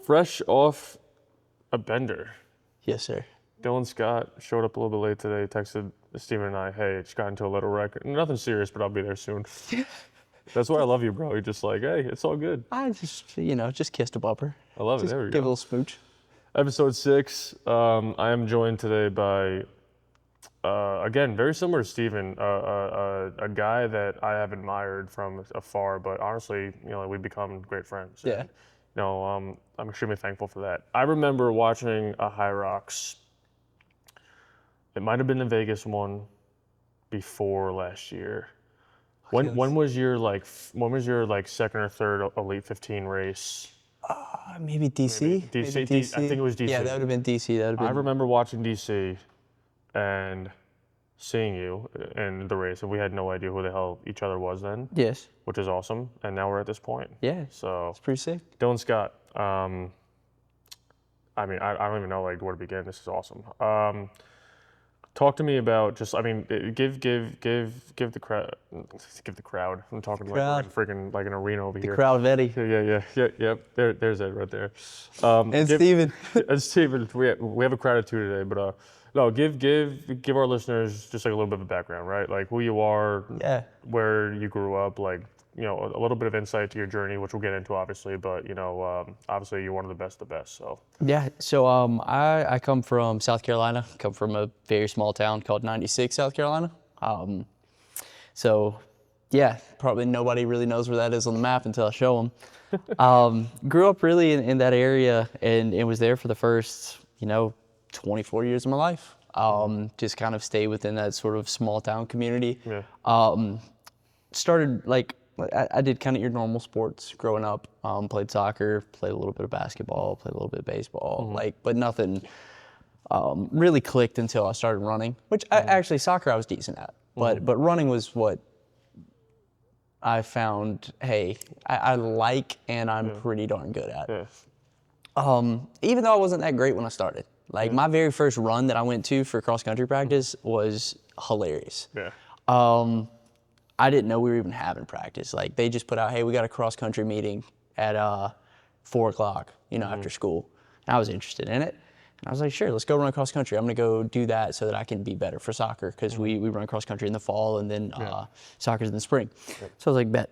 fresh off a bender. Yes, sir. Dylan Scott showed up a little bit late today, texted Steven and I, hey, just got into a little wreck. Nothing serious, but I'll be there soon. That's why I love you, bro. You're just like, hey, it's all good. I just, just kissed a bumper. I love it. Just There we give go. a little smooch. Episode 6. I am joined today by, again, very similar to Steven, a guy that I have admired from afar, but honestly, we've become great friends. Yeah. And, I'm extremely thankful for that. I remember watching a High Rocks. It might have been the Vegas one before last year. When was your second or third Elite 15 race? Maybe DC? DC. Maybe DC. I think it was DC. Yeah, that would have been DC. I remember watching DC and seeing you in the race, and we had no idea who the hell each other was then. Yes. Which is awesome, and now we're at this point. Yeah. So it's pretty sick. Dylan Scott. I don't even know where to begin. This is awesome. Talk to me about give the crowd. I'm talking like freaking like an arena over here. The crowd of Eddie. Yeah. There's Ed right there. And Steven. And Steven, we have a crowd of 2 today, but no, give our listeners just like a little bit of a background, right? Like who you are, where you grew up, like a little bit of insight to your journey, which we'll get into obviously, but obviously you're one of the best. So yeah, so I come from South Carolina. Come from a very small town called Ep.6, South Carolina. So yeah, probably nobody really knows where that is on the map until I show them. Grew up really in that area and was there for the first 24 years of my life. Just kind of stay within that sort of small town community. Yeah. Started I did kind of your normal sports growing up. Played soccer, played a little bit of basketball, played a little bit of baseball, but nothing really clicked until I started running, which actually soccer I was decent at, but running was what I found, hey, I like and I'm pretty darn good at. Yeah. Even though I wasn't that great when I started. My very first run that I went to for cross-country practice was hilarious. Yeah. I didn't know we were even having practice. They just put out, hey, we got a cross-country meeting at 4 o'clock, after school. And I was interested in it. And I was like, sure, let's go run cross-country. I'm going to go do that so that I can be better for soccer because we run cross-country in the fall and then soccer's in the spring. So I was like, bet.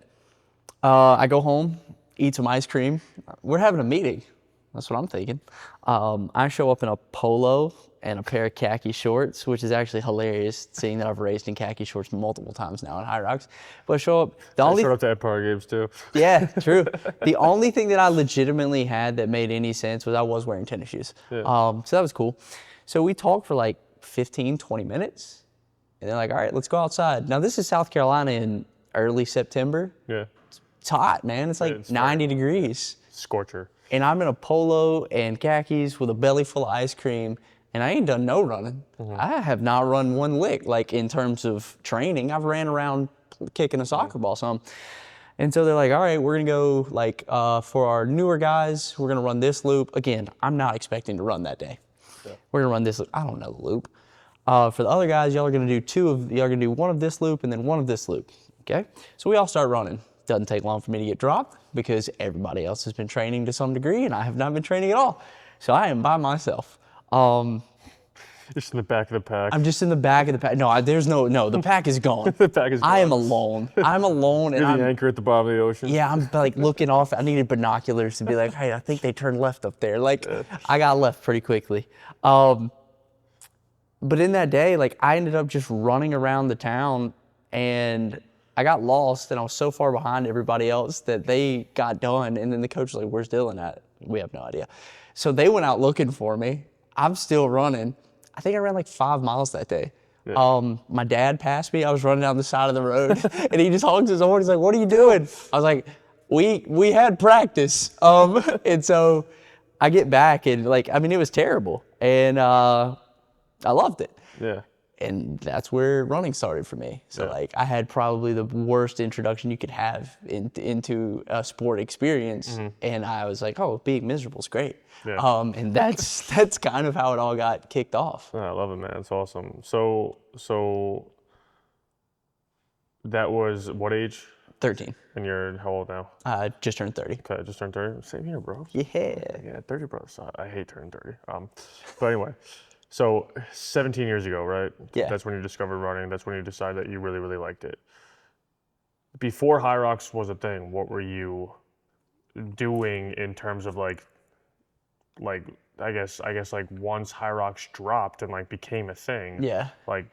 I go home, eat some ice cream. We're having a meeting. That's what I'm thinking. I show up in a polo and a pair of khaki shorts, which is actually hilarious, seeing that I've raced in khaki shorts multiple times now in High Rocks. But I show up. I showed up to Empire Games too. Yeah, true. The only thing that I legitimately had that made any sense was I was wearing tennis shoes. Yeah. So that was cool. So we talked for 15, 20 minutes. And they're like, all right, let's go outside. Now, this is South Carolina in early September. Yeah. It's hot, man. It's like 90 degrees. Scorcher. And I'm in a polo and khakis with a belly full of ice cream, and I ain't done no running. I have not run one lick, in terms of training. I've ran around kicking a soccer ball some. And so they're like, all right, we're gonna go, for our newer guys, we're gonna run this loop. Again, I'm not expecting to run that day. Yeah. We're gonna run this loop. I don't know the loop. For the other guys, y'all are gonna do one of this loop and then one of this loop, okay? So we all start running. Doesn't take long for me to get dropped because everybody else has been training to some degree and I have not been training at all. So I am by myself. Just in the back of the pack. I'm just in the back of the pack. No, the pack is gone. The pack is gone. I am alone. I'm alone. You're the anchor at the bottom of the ocean. Yeah, I'm looking off. I needed binoculars to be like, hey, I think they turned left up there. I got left pretty quickly. But in that day, I ended up just running around the town and I got lost and I was so far behind everybody else that they got done. And then the coach was like, where's Dylan at? We have no idea. So they went out looking for me. I'm still running. I think I ran 5 miles that day. Yeah. My dad passed me. I was running down the side of the road and he just honks his horn. He's like, what are you doing? I was like, we had practice. And so I get back and it was terrible. And I loved it. Yeah. And that's where running started for me. So I had probably the worst introduction you could have into a sport experience. And I was like, oh, being miserable is great. Yeah. And that's kind of how it all got kicked off. Yeah, I love it, man. It's awesome. So that was what age? 13. And you're how old now? Just turned 30. Okay, just turned 30. Same here, bro. Yeah. Yeah, 30, bro. So I hate turning 30. But anyway, so 17 years ago, right? Yeah. That's when you discovered running. That's when you decided that you really, really liked it. Before High Rocks was a thing, what were you doing in terms of like I guess like once High Rocks dropped and like became a thing, Yeah. like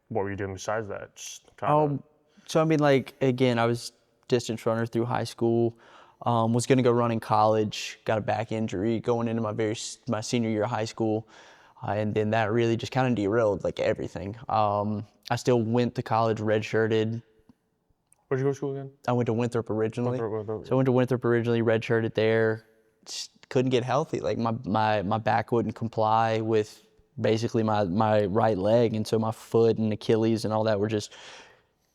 what were you doing besides that? Just kind of So I mean, like again, I was distance runner through high school. Was gonna go run in college. Got a back injury going into my senior year of high school, and then that really just kind of derailed like everything. I still went to college redshirted. Where'd you go to school again? I went to Winthrop originally. Winthrop. So I went to Winthrop originally, redshirted there. Just couldn't get healthy. Like my back wouldn't comply with basically my right leg, and so my foot and Achilles and all that were just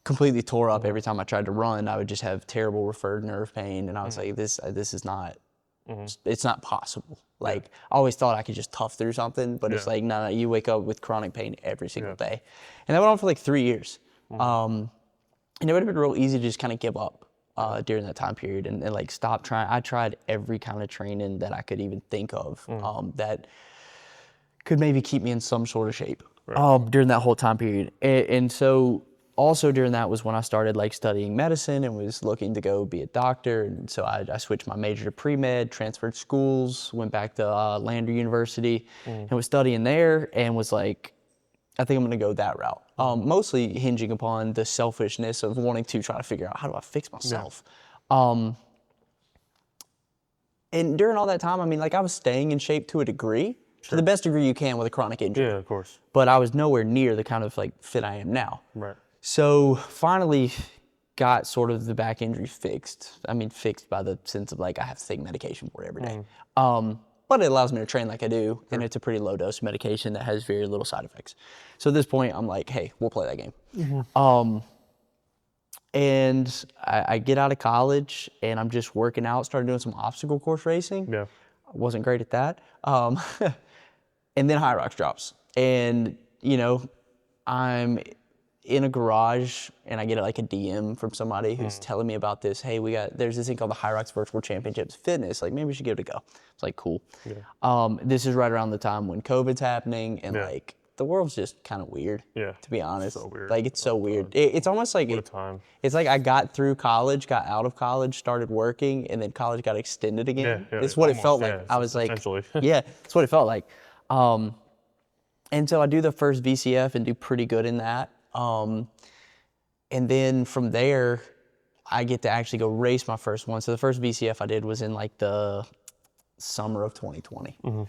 completely tore up. Every time I tried to run, I would just have terrible referred nerve pain, and I was like, this is not, it's not possible. Like I always thought I could just tough through something, but it's like, no, you wake up with chronic pain every single day, and that went on for like 3 years. And it would have been real easy to just kind of give up during that time period and like stop trying. I tried every kind of training that I could even think of that could maybe keep me in some sort of shape during that whole time period. And so also during that was when I started like studying medicine and was looking to go be a doctor. And so I switched my major to pre-med, transferred schools, went back to Lander University and was studying there and was like, I think I'm going to go that route. Mostly hinging upon the selfishness of wanting to try to figure out how do I fix myself. And during all that time, I mean, like I was staying in shape to a degree, to the best degree you can with a chronic injury. Yeah, of course. But I was nowhere near the kind of like fit I am now. Right. So finally got sort of the back injury fixed. I mean, fixed by the sense of like I have to take medication for it every day. But it allows me to train like I do, and it's a pretty low dose medication that has very little side effects. So at this point, I'm like, hey, we'll play that game. And I get out of college, and I'm just working out, started doing some obstacle course racing. Yeah. I wasn't great at that. And then High Rocks drops. And, you know, I'm in a garage and I get like a DM from somebody who's telling me about this. Hey, there's this thing called the High Rocks Virtual Championships Fitness. Like maybe we should give it a go. It's like, cool. Yeah. This is right around the time when COVID's happening and like the world's just kind of weird. Yeah. To be honest. So weird. Like it's so weird. It's almost like, what a time. It's like I got through college, got out of college, started working, and then college got extended again. Yeah, It's what almost, it felt like. I was like, yeah, it's what it felt like. And so I do the first VCF and do pretty good in that. And then from there, I get to actually go race my first one. So the first VCF I did was in like the summer of 2020. And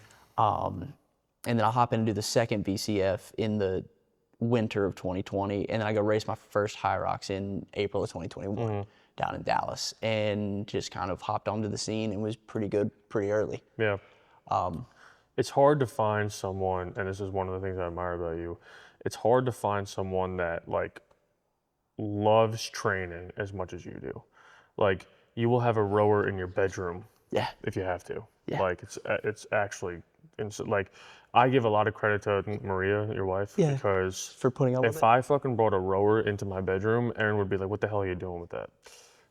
then I'll hop in and do the second VCF in the winter of 2020. And then I go race my first High Rocks in April of 2021 down in Dallas, and just kind of hopped onto the scene and was pretty good pretty early. Yeah. It's hard to find someone, and this is one of the things I admire about you. It's hard to find someone that like loves training as much as you do. Like you will have a rower in your bedroom, if you have to. Like it's actually like I give a lot of credit to Maria, your wife, because for putting up with if I fucking brought a rower into my bedroom, Erin would be like, "What the hell are you doing with that?"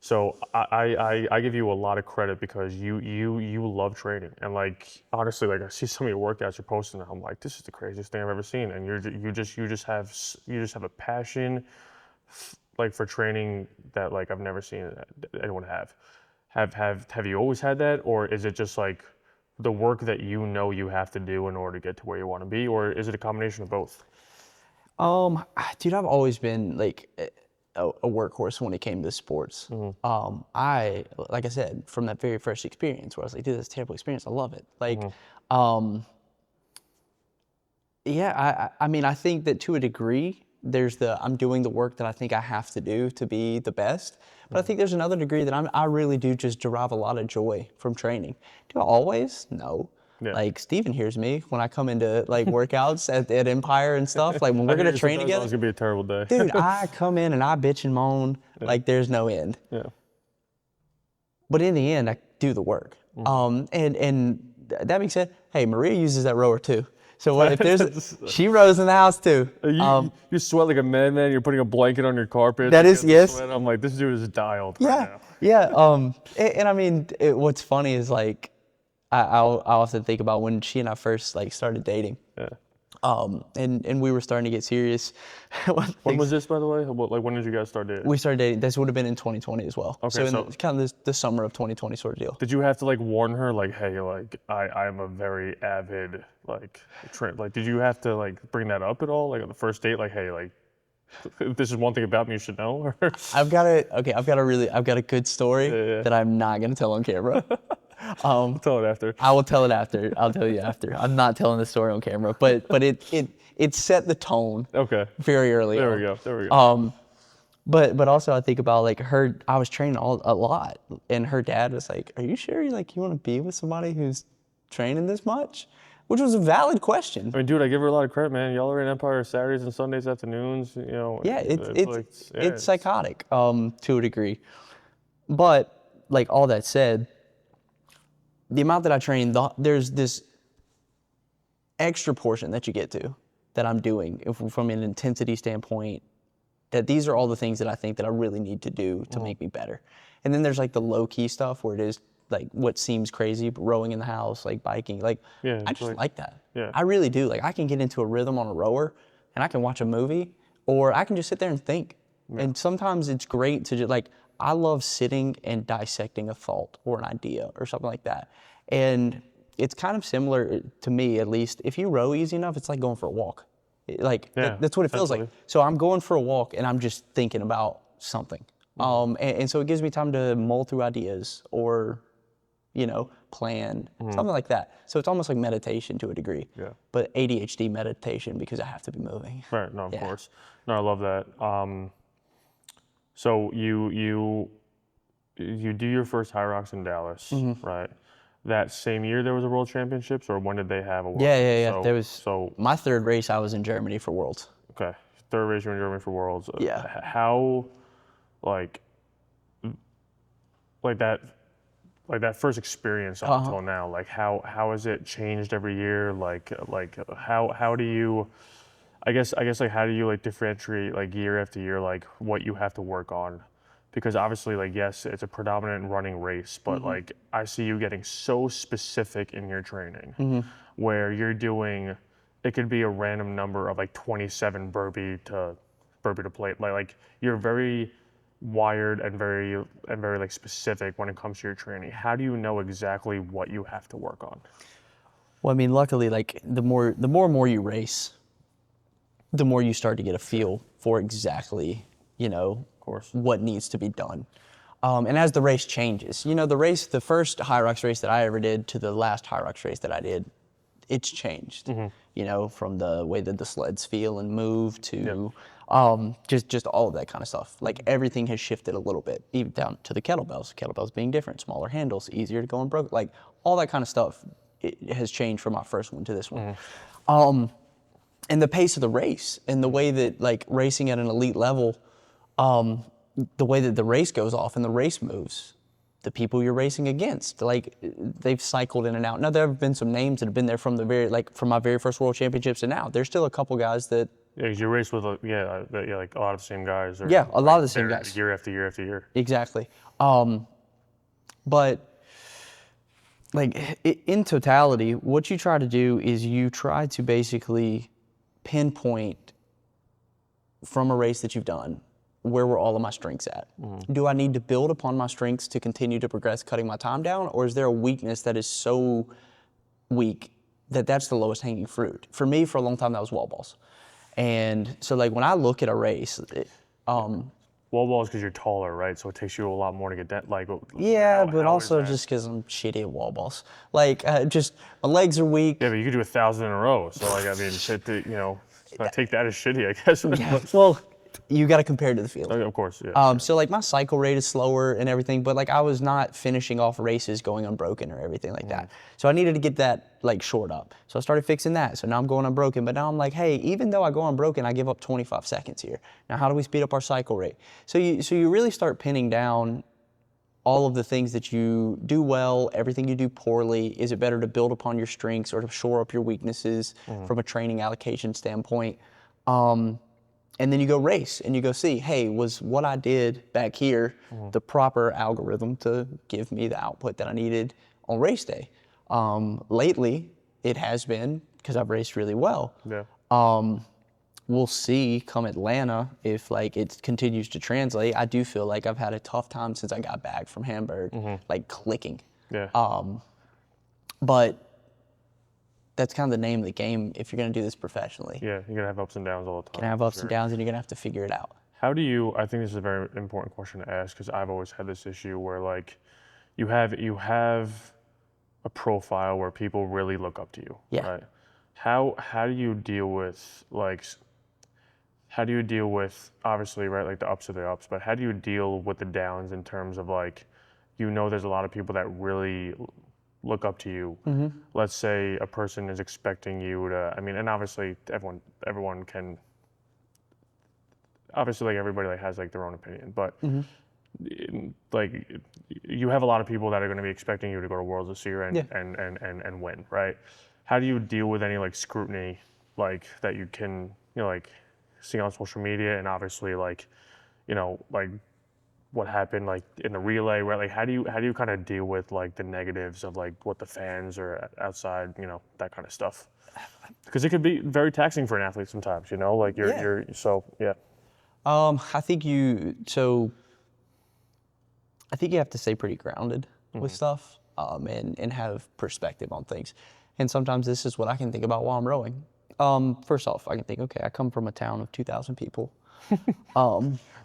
So I give you a lot of credit because you love training, and like honestly, like I see some of your workouts you're posting, and I'm like, this is the craziest thing I've ever seen, and you just have a passion like for training that like I've never seen anyone have. Have you always had that, or is it just like the work that you know you have to do in order to get to where you want to be, or is it a combination of both? Dude, I've always been like a workhorse when it came to sports. Like I said, from that very first experience where I was like, dude, that's a terrible experience. I love it. Like, I mean, I think that to a degree, I'm doing the work that I think I have to do to be the best. But I think there's another degree that I really do just derive a lot of joy from training. Do I always? No. Yeah. Like Steven hears me when I come into like workouts at Empire and stuff. Like when we're gonna train together. It's gonna be a terrible day. Dude, I come in and I bitch and moan like there's no end. Yeah. But in the end, I do the work. And that being said, hey, Maria uses that rower too. So what if there's she rows in the house too? You sweat like a madman. You're putting a blanket on your carpet. That is, because of yes. sweat. I'm like, this dude is dialed right Yeah, now. yeah. And I mean, what's funny is like, I often think about when she and I first like started dating. Yeah. And we were starting to get serious. When was this, by the way? Like, when did you guys start dating? We started dating. This would have been in 2020 as well. Okay, So in so- kind of the summer of 2020 sort of deal. Did you have to like warn her, like, hey, like, I'm a very avid like, did you have to like bring that up at all, like on the first date, like, hey, like, this is one thing about me you should know? I've got a good story Yeah. that I'm not gonna tell on camera. Tell it after. I will tell it after. I'll tell you after. I'm not telling the story on camera, but it set the tone Okay. very early There on. we go. There we go. But also I think about like I was training a lot, and her dad was like, "Are you sure you want to be with somebody who's training this much?" Which was a valid question. I mean, dude, I give her a lot of credit, man. Y'all are in Empire Saturdays and Sundays afternoons. You know. Yeah, it's it's psychotic to a degree. But like all that said, the amount that I train, there's this extra portion that you get to that I'm doing from an intensity standpoint, that these are all the things that I think that I really need to do to make me better. And then there's like the low key stuff where it is like what seems crazy, but rowing in the house, like biking, like Yeah, I just like that. Yeah. I really do. Like I can get into a rhythm on a rower and I can watch a movie, or I can just sit there and think. Yeah. And sometimes it's great to just like, I love sitting and dissecting a thought or an idea or something like that. And it's kind of similar to me, at least. If you row easy enough, it's like going for a walk. That's what it feels like. So I'm going for a walk and I'm just thinking about something. And so it gives me time to mull through ideas or, plan, something like that. So it's almost like meditation to a degree. Yeah. But ADHD meditation because I have to be moving. Right. No, of course. No, I love that. So you do your first High Rocks in Dallas, right? That same year there was a World Championships, or when did they have a World? Yeah. So my third race, I was in Germany for Worlds. Okay, third race you're in Germany for Worlds. Yeah. How, like that first experience up until now, like how has it changed every year? Like how do you, I guess like how do you like differentiate like year after year like what you have to work on? Because obviously, like, yes, it's a predominant running race, but like I see you getting so specific in your training where you're doing, it could be a random number of like 27 burpee to plate. Like you're very wired and very like specific when it comes to your training. How do you know exactly what you have to work on? Well, I mean, luckily, like the more and more you race, the more you start to get a feel for exactly, what needs to be done. And as the race changes, the first High Rocks race that I ever did to the last High Rocks race that I did, it's changed, from the way that the sleds feel and move to just all of that kind of stuff. Like everything has shifted a little bit, even down to the kettlebells being different, smaller handles, easier to go and broke, like all that kind of stuff. It has changed from my first one to this one. And the pace of the race and the way that like racing at an elite level, the way that the race goes off and the race moves, the people you're racing against, like they've cycled in and out. Now there have been some names that have been there from from my very first World Championships, and now there's still a couple guys that. Yeah, 'cause you race with like a lot of the same guys. Yeah, a lot of the same guys. Year after year after year. Exactly. But like in totality, what you try to do is you try to basically pinpoint from a race that you've done, where were all of my strengths at? Do I need to build upon my strengths to continue to progress cutting my time down, or is there a weakness that is so weak that that's the lowest hanging fruit? For me, for a long time, that was wall balls. And so like when I look at a race, wall balls because you're taller, right? So it takes you a lot more to get that. Like, yeah, but also just because I'm shitty at wall balls. Like, just my legs are weak. Yeah, but you could do 1,000 in a row. So like, I mean, take that as shitty, I guess. Yeah, well, you got to compare it to the field. Of course, yeah. So like my cycle rate is slower and everything, but like I was not finishing off races going unbroken or everything like that. So I needed to get that like short up. So I started fixing that. So now I'm going unbroken, but now I'm like, hey, even though I go unbroken, I give up 25 seconds here. Now how do we speed up our cycle rate? So you really start pinning down all of the things that you do well, everything you do poorly. Is it better to build upon your strengths or to shore up your weaknesses from a training allocation standpoint? And then you go race and you go see, hey, was what I did back here the proper algorithm to give me the output that I needed on race day? Lately, it has been because I've raced really well. Yeah. We'll see come Atlanta if like it continues to translate. I do feel like I've had a tough time since I got back from Hamburg, like clicking. Yeah. But that's kind of the name of the game if you're going to do this professionally. Yeah. You're gonna have ups and downs all the time. You're going to have ups sure. and downs and you're going to have to figure it out. How do you? I think this is a very important question to ask because I've always had this issue where like you have a profile where people really look up to you. Yeah. Right. How do you deal with like? How do you deal with obviously right like the ups are the ups, but how do you deal with the downs in terms of like, there's a lot of people that really look up to you. Let's say a person is expecting you to. I mean, and obviously everyone can. Obviously, like everybody like has like their own opinion, but like you have a lot of people that are going to be expecting you to go to Worlds this year and win, right? How do you deal with any like scrutiny like that you can like see on social media and obviously like like what happened like in the relay, right? Like how do you kind of deal with like the negatives of like what the fans or outside, that kind of stuff? Because it could be very taxing for an athlete sometimes, like you're so yeah. I think you have to stay pretty grounded with stuff and have perspective on things. And sometimes this is what I can think about while I'm rowing. First off, I can think, okay, I come from a town of 2,000 people.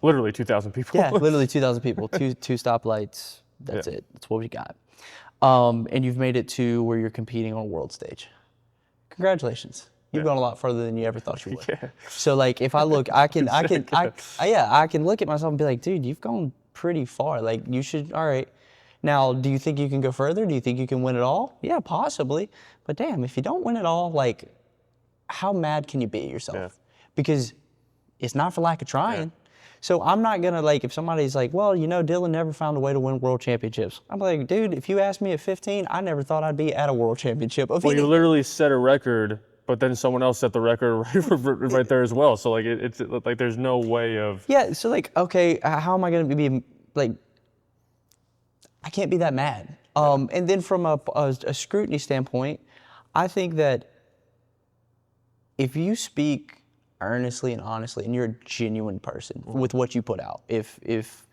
Literally 2,000 people. Yeah, literally 2,000 people, two stoplights, that's it. That's what we got. And you've made it to where you're competing on a world stage. Congratulations. You've gone a lot further than you ever thought you would. Yeah. So like if I look, I can look at myself and be like, dude, you've gone pretty far. Like you should, all right. Now, do you think you can go further? Do you think you can win it all? Yeah, possibly. But damn, if you don't win it all, like how mad can you be at yourself? Yeah. Because it's not for lack of trying. Yeah. So I'm not gonna like, if somebody's like, well, Dylan never found a way to win world championships. I'm like, dude, if you asked me at 15, I never thought I'd be at a world championship. Well, you literally set a record, but then someone else set the record right there as well. So like it's like there's no way of. Yeah. So like, okay, how am I gonna be like? I can't be that mad. And then from a scrutiny standpoint, I think that if you speak earnestly and honestly, and you're a genuine person with what you put out, if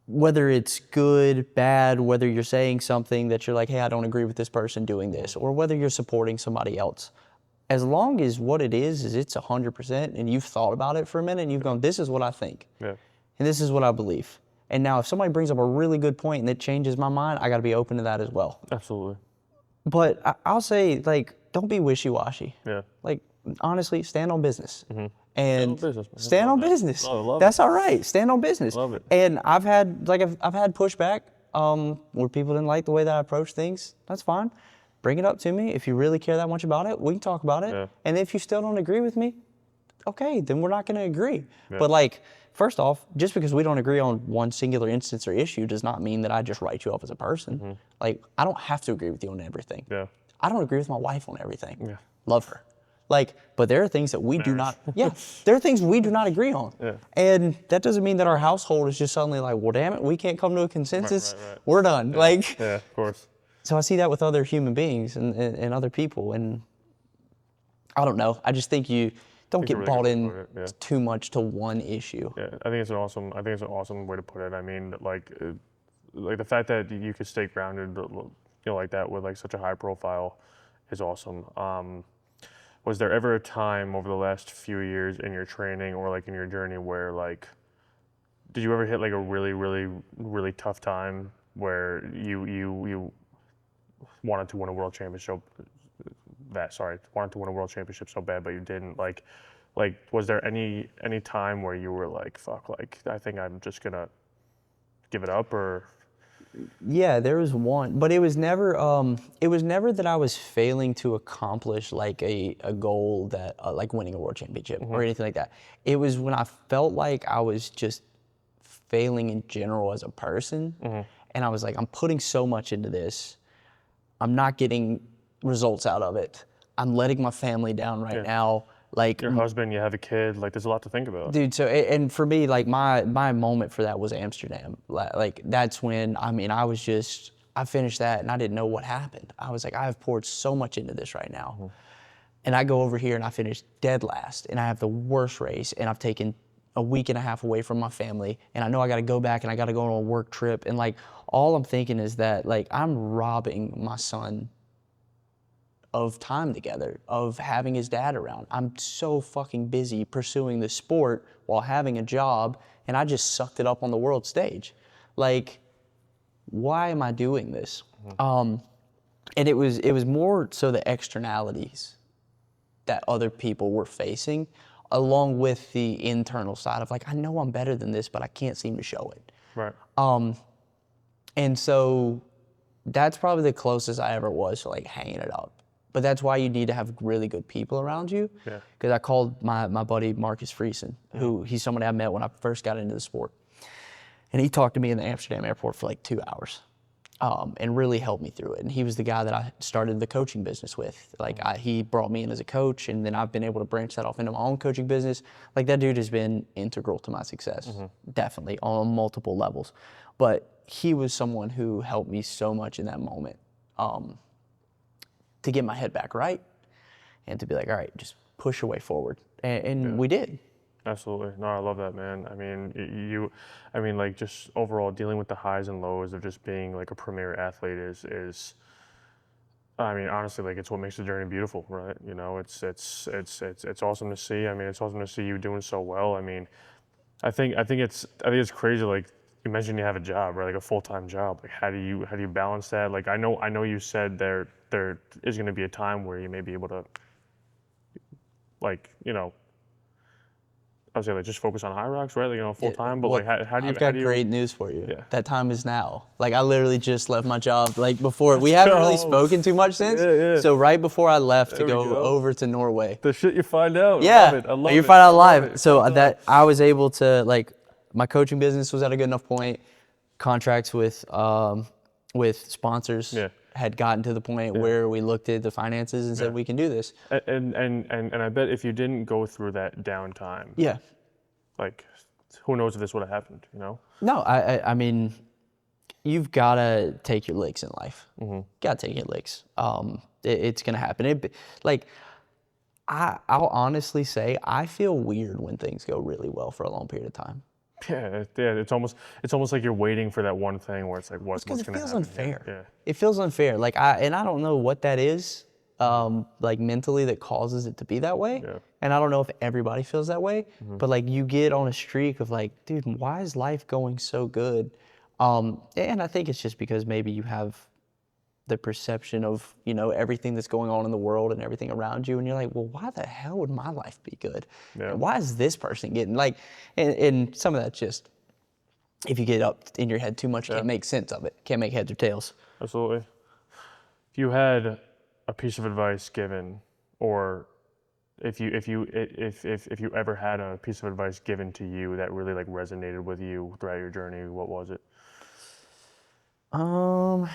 whether it's good, bad, whether you're saying something that you're like, hey, I don't agree with this person doing this, or whether you're supporting somebody else, as long as what it is it's 100% and you've thought about it for a minute and you've gone, this is what I think, and this is what I believe. And now if somebody brings up a really good point and it changes my mind, I got to be open to that as well. Absolutely. But I'll say, like, don't be wishy-washy. Yeah. Like, honestly, stand on business. Stand And on business. stand on business. I love That's all right. Stand on business. Love it. And I've had pushback where people didn't like the way that I approach things. That's fine. Bring it up to me. If you really care that much about it, we can talk about it. Yeah. And if you still don't agree with me, okay, then we're not going to agree. Yeah. But like, first off, just because we don't agree on one singular instance or issue does not mean that I just write you off as a person. Like, I don't have to agree with you on everything. Yeah. I don't agree with my wife on everything. Yeah. Love her. Like, but there are things that we do not, there are things we do not agree on. Yeah. And that doesn't mean that our household is just suddenly like, well, damn it, we can't come to a consensus. Right. We're done. Yeah. Like, yeah, of course. So I see that with other human beings and other people. And I don't know. I just think you don't get bought in too much to one issue. Yeah, I think it's an awesome way to put it. I mean, like the fact that you could stay grounded, like that with like such a high profile is awesome. Was there ever a time over the last few years in your training or like in your journey where like, did you ever hit like a really, really, really tough time where you wanted to win a world championship? Wanted to win a world championship so bad, but you didn't. Like, was there any time where you were like, fuck, like I think I'm just gonna give it up, or? Yeah, there was one, but it was never that I was failing to accomplish like a goal that like winning a world championship or anything like that. It was when I felt like I was just failing in general as a person. And I was like, I'm putting so much into this. I'm not getting results out of it. I'm letting my family down right now. Like, Your husband, you have a kid, like there's a lot to think about. dude, so, and for me, like my moment for that was Amsterdam. Like that's when, I mean, I finished that and I didn't know what happened. I was like, I have poured so much into this right now. And I go over here and I finish dead last and I have the worst race and I've taken a week and a half away from my family and I know I got to go back and I got to go on a work trip. And like, all I'm thinking is that like, I'm robbing my son of time together, of having his dad around. I'm so fucking busy pursuing the sport while having a job, and I just sucked it up on the world stage. Like, why am I doing this? And it was more so the externalities that other people were facing, along with the internal side of like, I know I'm better than this, but I can't seem to show it. Right. And so that's probably the closest I ever was to like hanging it up. But that's why you need to have really good people around you. Yeah. Because I called my buddy Marcus Friesen, who he's somebody I met when I first got into the sport. And he talked to me in the Amsterdam airport for like 2 hours and really helped me through it. And he was the guy that I started the coaching business with. Like he brought me in as a coach, and then I've been able to branch that off into my own coaching business. Like that dude has been integral to my success, definitely on multiple levels. But he was someone who helped me so much in that moment. To get my head back right and to be like, all right, just push your way forward. And we did. Absolutely. No, I love that, man. I mean, like just overall dealing with the highs and lows of just being like a premier athlete is I mean, honestly, like it's what makes the journey beautiful, right? You know, it's awesome to see. I mean, it's awesome to see you doing so well. I mean, I think it's crazy. Like you mentioned, you have a job, right? Like a full-time job. Like how do you balance that? Like I know you said there is going to be a time where you may be able to, like I was like just focus on high rocks, right? Like full time. But like how do you? I've got great news for you. Yeah. That time is now. Like I literally just left my job. Like before, we haven't really spoken too much since. Yeah. So right before I left to we go go. over to Norway. The shit you find out. Yeah, I love it. you find out live. It. So that I was able to like, my coaching business was at a good enough point. Contracts with sponsors had gotten to the point where we looked at the finances and said we can do this. And I bet if you didn't go through that downtime, like who knows if this would have happened, you know? No, I mean, you've got to take your licks in life. Got to take your licks. It's gonna happen. I'll honestly say I feel weird when things go really well for a long period of time. Yeah. It's almost like you're waiting for that one thing where it's like, what's going to happen? It feels unfair. Yeah. It feels unfair. Like I don't know what that is, like mentally that causes it to be that way. Yeah. And I don't know if everybody feels that way, but like you get on a streak of like, dude, why is life going so good? And I think it's just because maybe you have the perception of, everything that's going on in the world and everything around you. And you're like, well, why the hell would my life be good? Yeah. And why is this person getting like, and some of that's just, if you get up in your head too much, you can't make sense of it. Can't make heads or tails. Absolutely. If you had a piece of advice given, or if you ever had a piece of advice given to you that really like resonated with you throughout your journey, what was it? I'm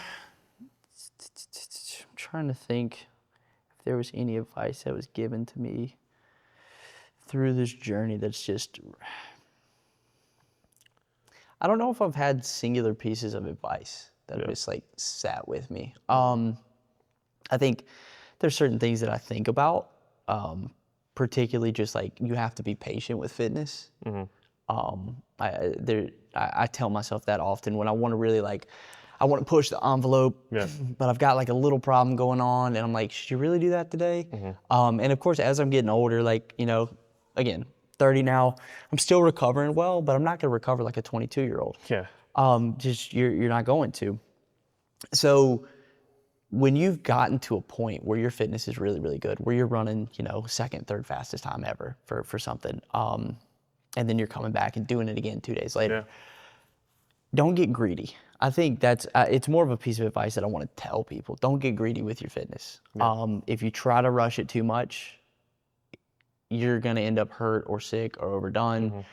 trying to think if there was any advice that was given to me through this journey that's just, I don't know if I've had singular pieces of advice that have just like sat with me. I think there's certain things that I think about, particularly just like you have to be patient with fitness. I tell myself that often when I want to really I want to push the envelope, but I've got like a little problem going on, and I'm like, should you really do that today? And of course, as I'm getting older, again, 30 now, I'm still recovering well, but I'm not going to recover like a 22-year-old. Yeah. Just you're not going to. So when you've gotten to a point where your fitness is really, really good, where you're running, second, third fastest time ever for something, and then you're coming back and doing it again 2 days later, don't get greedy. I think that's, it's more of a piece of advice that I want to tell people. Don't get greedy with your fitness. If you try to rush it too much, you're going to end up hurt or sick or overdone.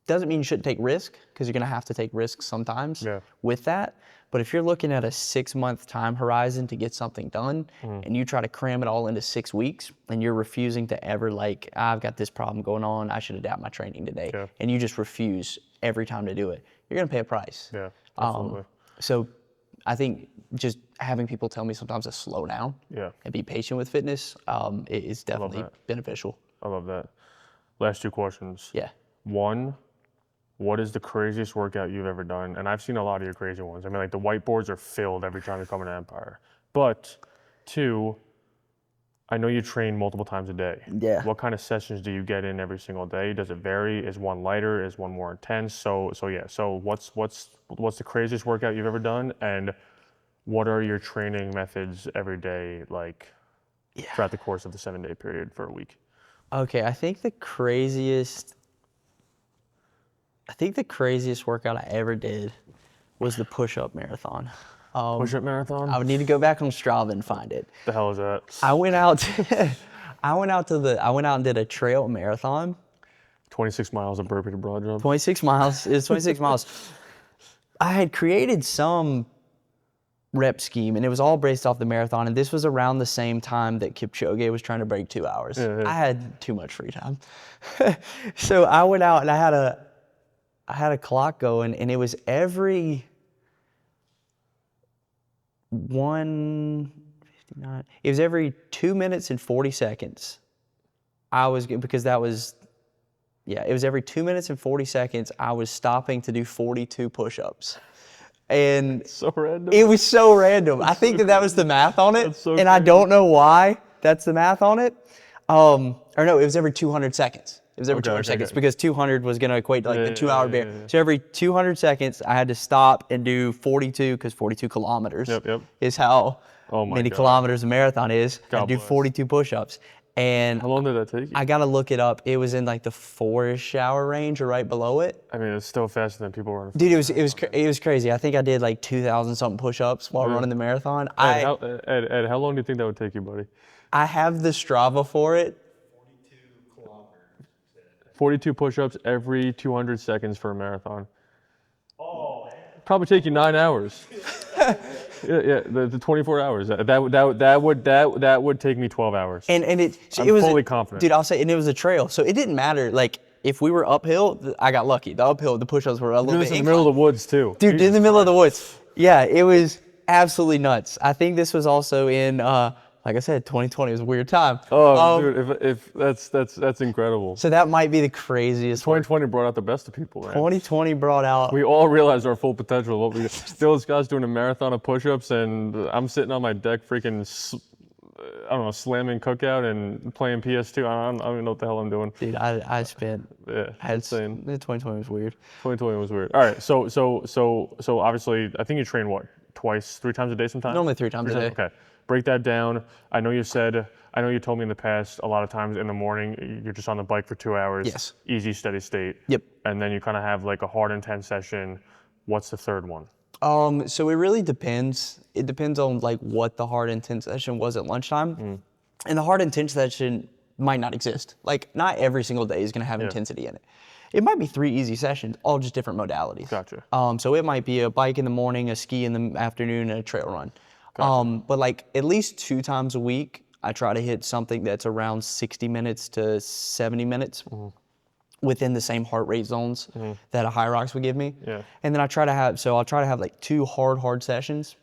doesn't mean you shouldn't take risk, because you're going to have to take risks sometimes Yeah. with that. But if you're looking at a 6-month time horizon to get something done, and you try to cram it all into 6 weeks, and you're refusing to ever I've got this problem going on, I should adapt my training today, Yeah. and you just refuse every time to do it, you're going to pay a price. Yeah, absolutely. So I think just having people tell me sometimes to slow down Yeah. and be patient with fitness is definitely beneficial. I love that. Last 2 questions. Yeah. One, what is the craziest workout you've ever done? And I've seen a lot of your crazy ones. I mean, like the whiteboards are filled every time you come into Empire. But 2, I know you train multiple times a day. Yeah. What kind of sessions do you get in every single day? Does it vary? Is one lighter? Is one more intense? So yeah. So what's the craziest workout you've ever done? And what are your training methods every day like throughout the course of the 7-day period for a week? Okay, I think the craziest workout I ever did was the push-up marathon. Push-up marathon? I would need to go back on Strava and find it. The hell is that? I went out and did a trail marathon. 26 miles of burpee to broad jump. 26 miles. It was 26 miles. I had created some rep scheme, and it was all based off the marathon, and this was around the same time that Kipchoge was trying to break 2 hours. Yeah. I had too much free time. So I went out and I had a clock going, and it was every 1:59. It was every 2 minutes and 40 seconds. It was every 2 minutes and 40 seconds I was stopping to do 42 push-ups. And So random. it was so random. I think that was the math on it. That's so and I crazy. don't know why that's the math on it. Or no, it was every 200 seconds. It was every 200 seconds because 200 was going to equate to like the 2 hour barrier. Yeah. So every 200 seconds, I had to stop and do 42, because 42 kilometers Yep. is how Oh my many God. kilometers a marathon is. I God do bless. 42 push-ups. And How long did that take you? I got to look it up. It was in like the 4-ish hour range or right below it. I mean, it's still faster than people running. Dude, it was crazy. I think I did like 2,000 something push-ups while running the marathon. Ed, how long do you think that would take you, buddy? I have the Strava for it. 42 push-ups every 200 seconds for a marathon. Oh, probably take you 9 hours. yeah, the 24 hours. That would take me 12 hours. And it I'm was fully confident. Dude, I'll say, and it was a trail, so it didn't matter. Like if we were uphill, I got lucky. The uphill, the push-ups were a little You're bit in the middle of the woods too. Dude, in the middle of the woods. Yeah, it was absolutely nuts. I think this was also in, like I said, 2020 was a weird time. Oh, dude, if that's incredible. So that might be the craziest. 2020 brought out the best of people, man. 2020 brought out. We all realized our full potential. What we still, Scott's doing a marathon of push-ups, and I'm sitting on my deck, freaking, I don't know, slamming cookout and playing PS2. I don't even know what the hell I'm doing. Dude, I spent. Yeah, insane. 2020 was weird. 2020 was weird. All right, so obviously, I think you train what, 3 times a day sometimes? Normally 3 times a day. Okay, break that down. I know you told me in the past a lot of times in the morning you're just on the bike for 2 hours. Yes. Easy, steady state. Yep. And then you kind of have like a hard intense session. What's the third one? So it really depends. It depends on like what the hard intense session was at lunchtime. And the hard intense session might not exist. Like not every single day is gonna have intensity in it. It might be 3 easy sessions, all just different modalities. Gotcha. So it might be a bike in the morning, a ski in the afternoon, and a trail run. Gotcha. But like at least 2 times a week, I try to hit something that's around 60 minutes to 70 minutes. Within the same heart rate zones that a High Rocks would give me. Yeah. And then I'll try to have like 2 hard sessions.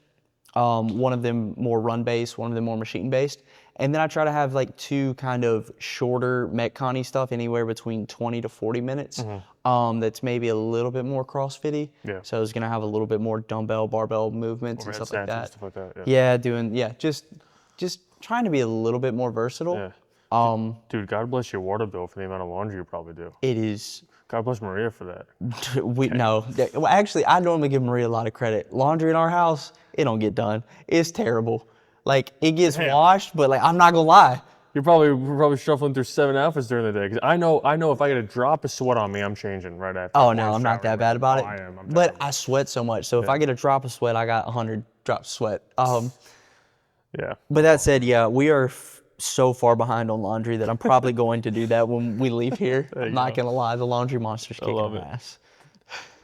One of them more run based, one of them more machine based. And then I try to have like 2 kind of shorter Metcon-y stuff, anywhere between 20 to 40 minutes. That's maybe a little bit more CrossFit-y. Yeah. So it's gonna have a little bit more dumbbell, barbell movements and stuff like Overhead that. snatches, stuff like that. Yeah, just trying to be a little bit more versatile. Yeah. Dude, God bless your water bill for the amount of laundry you probably do. It is. God bless Maria for that. Well, actually, I normally give Maria a lot of credit. Laundry in our house, it don't get done. It's terrible. Like it gets washed, but like I'm not gonna lie. We're probably shuffling through 7 outfits during the day. Cause I know if I get a drop of sweat on me, I'm changing right after. Oh no, I'm not that bad about it. I am. I'm but I sweat so much, so if I get a drop of sweat, I got 100 drops of sweat. Yeah. But that said, yeah, we are so far behind on laundry that I'm probably going to do that when we leave here. I'm not gonna lie, the laundry monster's kicking love our it. ass.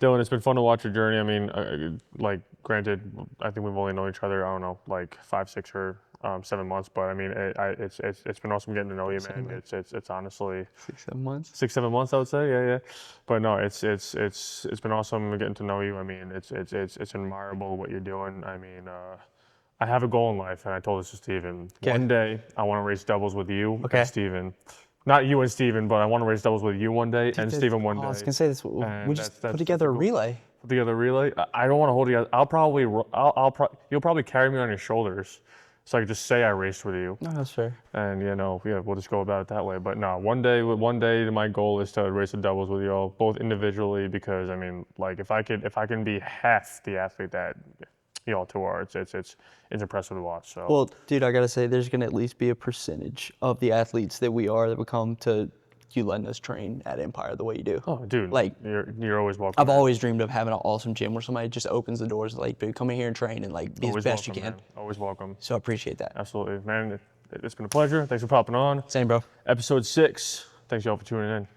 Dylan, it's been fun to watch your journey. I mean, like, granted, I think we've only known each other, I don't know, like 5, 6, or 7 months. But I mean, it's been awesome getting to know you, man. It's honestly 6, 7 months. 6, 7 months, I would say. Yeah, yeah. But no, it's been awesome getting to know you. I mean, it's admirable what you're doing. I mean, I have a goal in life, and I told this to Steven. Okay. One day, I want to race doubles with you Okay. and Steven. Not you and Steven, but I want to race doubles with you one day and Steven one day. I was gonna say this. And We just put together a relay. Put together a relay. I don't want to hold you guys. You'll probably carry me on your shoulders, so I can just say I raced with you. No, that's fair. And we'll just go about it that way. But no, one day my goal is to race the doubles with you all, both individually, because I mean, like if I can be half the athlete that y'all two are, it's impressive to watch. So. Well, dude, I gotta say, there's gonna at least be a percentage of the athletes that we are that will come to you letting us train at Empire the way you do. Oh, dude, like you're always welcome. I've always dreamed of having an awesome gym where somebody just opens the doors, like, dude, come in here and train and like be always as best welcome, you can. man. Always welcome. So I appreciate that. Absolutely, man. It's been a pleasure. Thanks for popping on. Same, bro. Episode 6. Thanks y'all for tuning in.